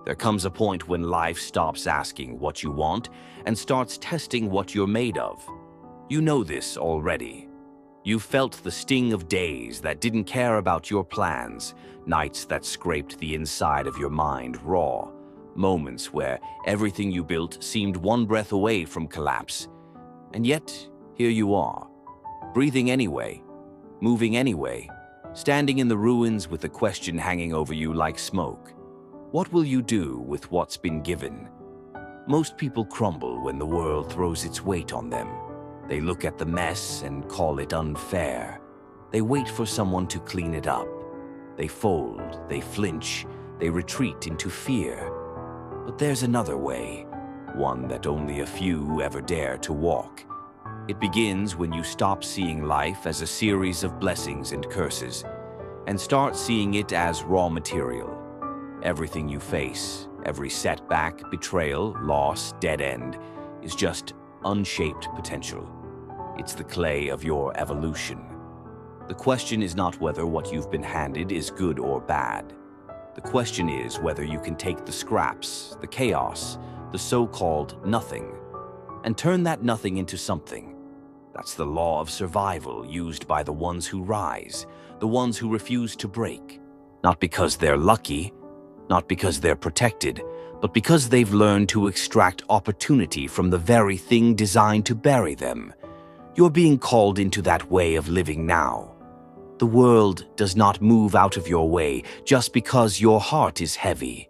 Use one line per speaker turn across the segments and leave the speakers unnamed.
There comes a point when life stops asking what you want and starts testing what you're made of. You know this already. You felt the sting of days that didn't care about your plans, nights that scraped the inside of your mind raw, moments where everything you built seemed one breath away from collapse. And yet, here you are, breathing anyway, moving anyway, standing in the ruins with the question hanging over you like smoke. What will you do with what's been given? Most people crumble when the world throws its weight on them. They look at the mess and call it unfair. They wait for someone to clean it up. They fold, they flinch, they retreat into fear. But there's another way, one that only a few ever dare to walk. It begins when you stop seeing life as a series of blessings and curses, and start seeing it as raw material. Everything you face, every setback, betrayal, loss, dead end, is just unshaped potential. It's the clay of your evolution. The question is not whether what you've been handed is good or bad. The question is whether you can take the scraps, the chaos, the so-called nothing, and turn that nothing into something. That's the law of survival used by the ones who rise, the ones who refuse to break. Not because they're lucky, not because they're protected, but because they've learned to extract opportunity from the very thing designed to bury them. You're being called into that way of living now. The world does not move out of your way just because your heart is heavy.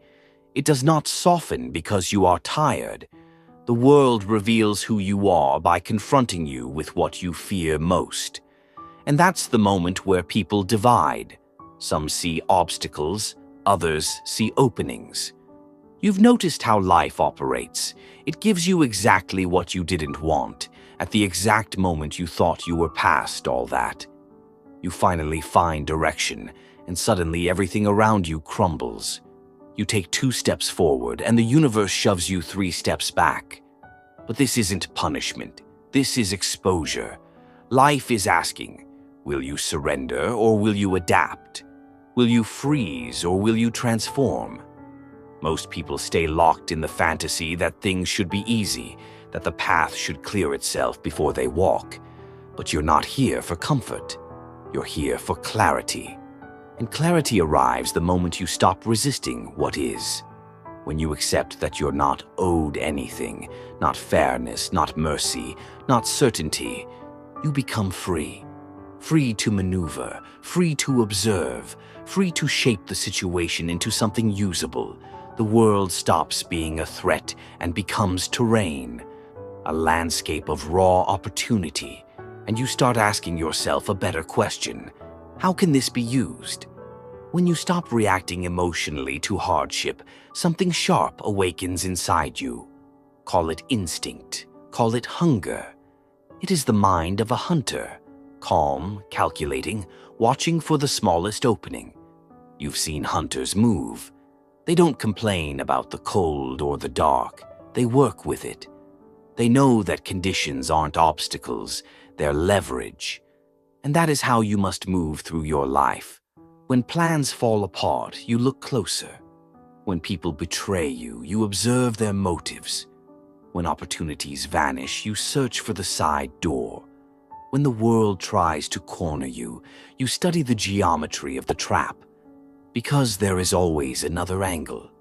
It does not soften because you are tired. The world reveals who you are by confronting you with what you fear most. And that's the moment where people divide. Some see obstacles, others see openings. You've noticed how life operates. It gives you exactly what you didn't want, at the exact moment you thought you were past all that. You finally find direction, and suddenly everything around you crumbles. You take 2 steps forward, and the universe shoves you 3 steps back. But this isn't punishment. This is exposure. Life is asking, will you surrender or will you adapt? Will you freeze or will you transform? Most people stay locked in the fantasy that things should be easy, that the path should clear itself before they walk. But you're not here for comfort. You're here for clarity. And clarity arrives the moment you stop resisting what is. When you accept that you're not owed anything, not fairness, not mercy, not certainty, you become free. Free to maneuver, free to observe, free to shape the situation into something usable. The world stops being a threat and becomes terrain, a landscape of raw opportunity, and you start asking yourself a better question. How can this be used? When you stop reacting emotionally to hardship, something sharp awakens inside you. Call it instinct, call it hunger. It is the mind of a hunter, calm, calculating, watching for the smallest opening. You've seen hunters move. They don't complain about the cold or the dark. They work with it. They know that conditions aren't obstacles, they're leverage. And that is how you must move through your life. When plans fall apart, you look closer. When people betray you, you observe their motives. When opportunities vanish, you search for the side door. When the world tries to corner you, you study the geometry of the trap. Because there is always another angle.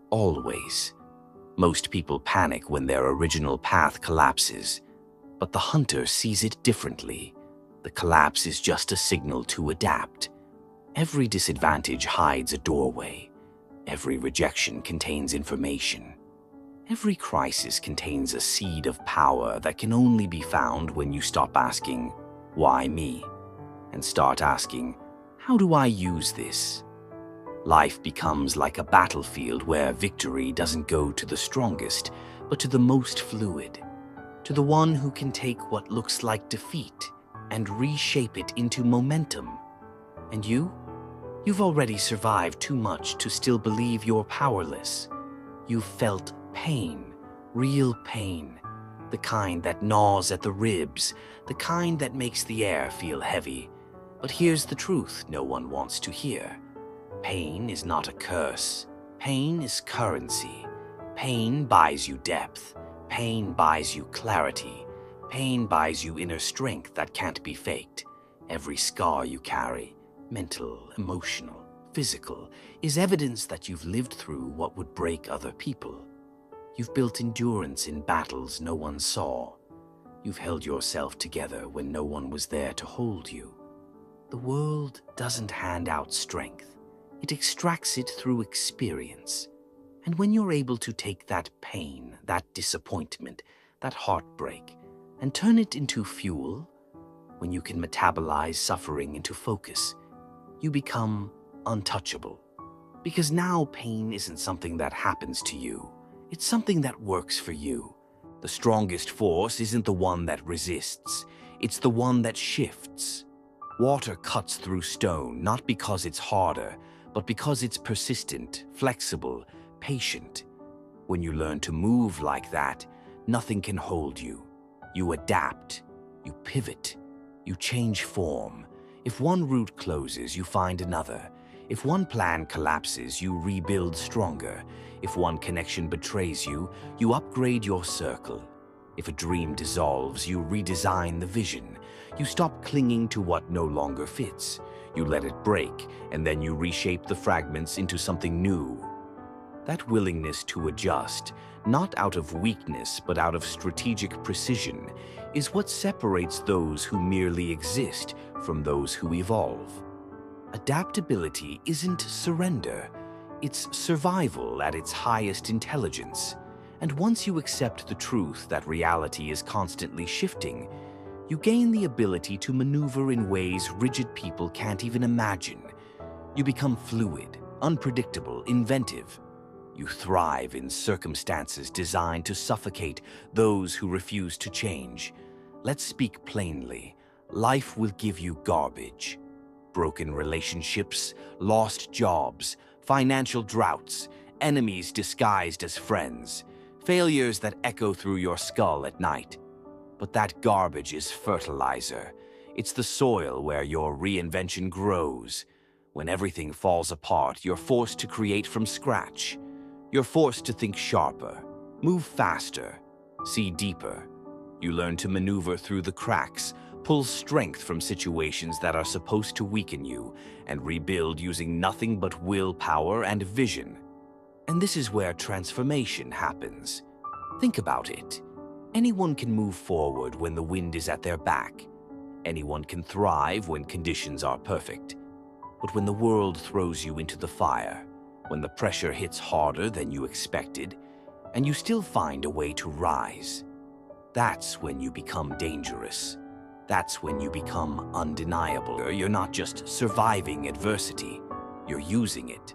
Always. Most people panic when their original path collapses, but the hunter sees it differently. The collapse is just a signal to adapt. Every disadvantage hides a doorway. Every rejection contains information. Every crisis contains a seed of power that can only be found when you stop asking, "Why me?" and start asking, "How do I use this?" Life becomes like a battlefield where victory doesn't go to the strongest, but to the most fluid, to the one who can take what looks like defeat and reshape it into momentum. And you? You've already survived too much to still believe you're powerless. You've felt pain, real pain, the kind that gnaws at the ribs, the kind that makes the air feel heavy. But here's the truth no one wants to hear. Pain is not a curse. Pain is currency. Pain buys you depth. Pain buys you clarity. Pain buys you inner strength that can't be faked. Every scar you carry, mental, emotional, physical, is evidence that you've lived through what would break other people. You've built endurance in battles no one saw. You've held yourself together when no one was there to hold you. The world doesn't hand out strength. It extracts it through experience. And when you're able to take that pain, that disappointment, that heartbreak, and turn it into fuel, when you can metabolize suffering into focus, you become untouchable. Because now pain isn't something that happens to you. It's something that works for you. The strongest force isn't the one that resists. It's the one that shifts. Water cuts through stone not because it's harder, but because it's persistent, flexible, patient. When you learn to move like that, nothing can hold you. You adapt, you pivot, you change form. If one route closes, you find another. If one plan collapses, you rebuild stronger. If one connection betrays you, you upgrade your circle. If a dream dissolves, you redesign the vision. You stop clinging to what no longer fits. You let it break, and then you reshape the fragments into something new. That willingness to adjust, not out of weakness but out of strategic precision, is what separates those who merely exist from those who evolve. Adaptability isn't surrender, it's survival at its highest intelligence. And once you accept the truth that reality is constantly shifting, you gain the ability to maneuver in ways rigid people can't even imagine. You become fluid, unpredictable, inventive. You thrive in circumstances designed to suffocate those who refuse to change. Let's speak plainly. Life will give you garbage. Broken relationships, lost jobs, financial droughts, enemies disguised as friends, failures that echo through your skull at night. But that garbage is fertilizer. It's the soil where your reinvention grows. When everything falls apart, you're forced to create from scratch. You're forced to think sharper, move faster, see deeper. You learn to maneuver through the cracks, pull strength from situations that are supposed to weaken you, and rebuild using nothing but willpower and vision. And this is where transformation happens. Think about it. Anyone can move forward when the wind is at their back. Anyone can thrive when conditions are perfect. But when the world throws you into the fire, when the pressure hits harder than you expected, and you still find a way to rise, that's when you become dangerous. That's when you become undeniable. You're not just surviving adversity, you're using it.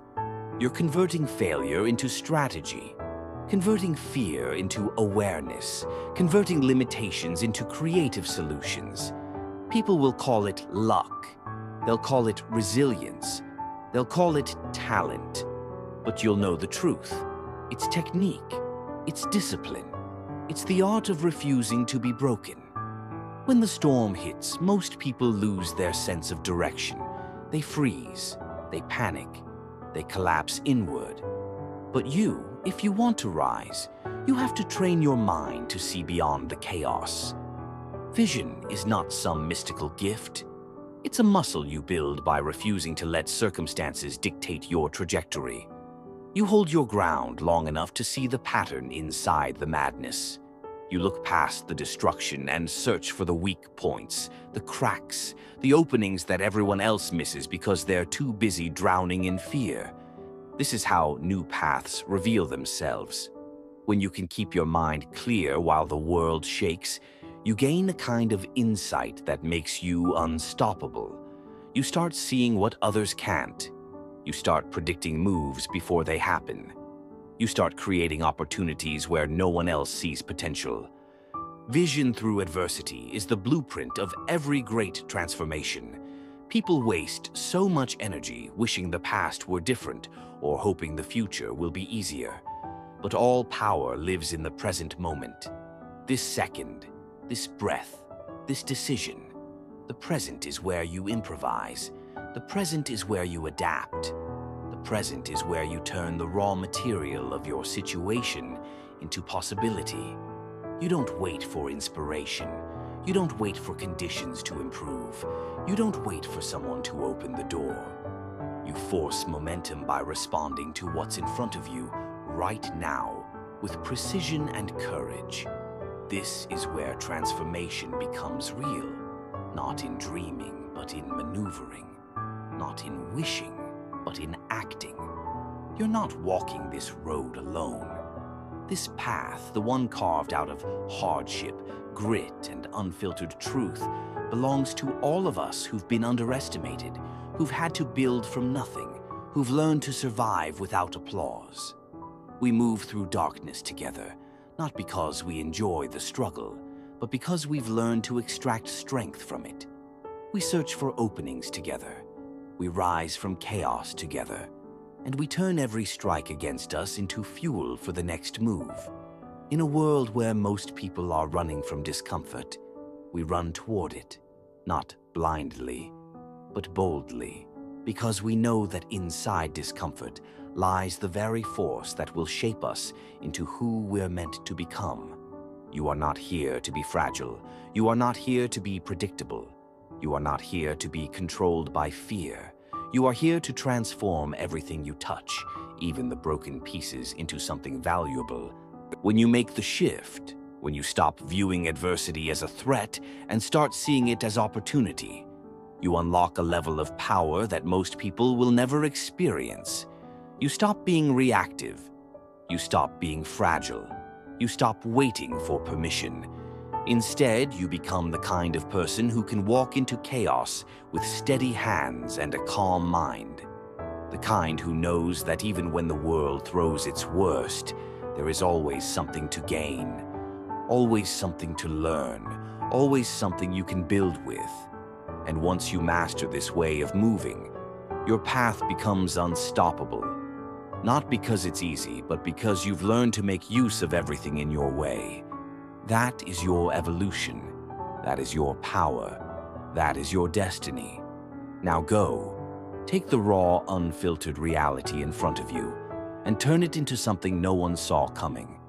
You're converting failure into strategy, converting fear into awareness, converting limitations into creative solutions. People will call it luck. They'll call it resilience. They'll call it talent. But you'll know the truth. It's technique. It's discipline. It's the art of refusing to be broken. When the storm hits, most people lose their sense of direction. They freeze. They panic. They collapse inward. But you, if you want to rise, you have to train your mind to see beyond the chaos. Vision is not some mystical gift. It's a muscle you build by refusing to let circumstances dictate your trajectory. You hold your ground long enough to see the pattern inside the madness. You look past the destruction and search for the weak points, the cracks, the openings that everyone else misses because they're too busy drowning in fear. This is how new paths reveal themselves. When you can keep your mind clear while the world shakes, you gain a kind of insight that makes you unstoppable. You start seeing what others can't. You start predicting moves before they happen. You start creating opportunities where no one else sees potential. Vision through adversity is the blueprint of every great transformation. People waste so much energy wishing the past were different or hoping the future will be easier. But all power lives in the present moment. This second, this breath, this decision. The present is where you improvise. The present is where you adapt. The Present is where you turn the raw material of your situation into possibility. You don't wait for inspiration. You don't wait for conditions to improve. You don't wait for someone to open the door. You force momentum by responding to what's in front of you right now with precision and courage. This is where transformation becomes real, not in dreaming, but in maneuvering, not in wishing, but in acting. You're not walking this road alone. This path, the one carved out of hardship, grit, and unfiltered truth, belongs to all of us who've been underestimated, who've had to build from nothing, who've learned to survive without applause. We move through darkness together, not because we enjoy the struggle, but because we've learned to extract strength from it. We search for openings together. We rise from chaos together, and we turn every strike against us into fuel for the next move. In a world where most people are running from discomfort, we run toward it, not blindly, but boldly, because we know that inside discomfort lies the very force that will shape us into who we're meant to become. You are not here to be fragile. You are not here to be predictable. You are not here to be controlled by fear. You are here to transform everything you touch, even the broken pieces, into something valuable. When you make the shift, when you stop viewing adversity as a threat and start seeing it as opportunity, you unlock a level of power that most people will never experience. You stop being reactive. You stop being fragile. You stop waiting for permission. Instead, you become the kind of person who can walk into chaos with steady hands and a calm mind. The kind who knows that even when the world throws its worst, there is always something to gain, always something to learn, always something you can build with. And once you master this way of moving, your path becomes unstoppable. Not because it's easy, but because you've learned to make use of everything in your way. That is your evolution. That is your power. That is your destiny. Now go. Take the raw, unfiltered reality in front of you and turn it into something no one saw coming.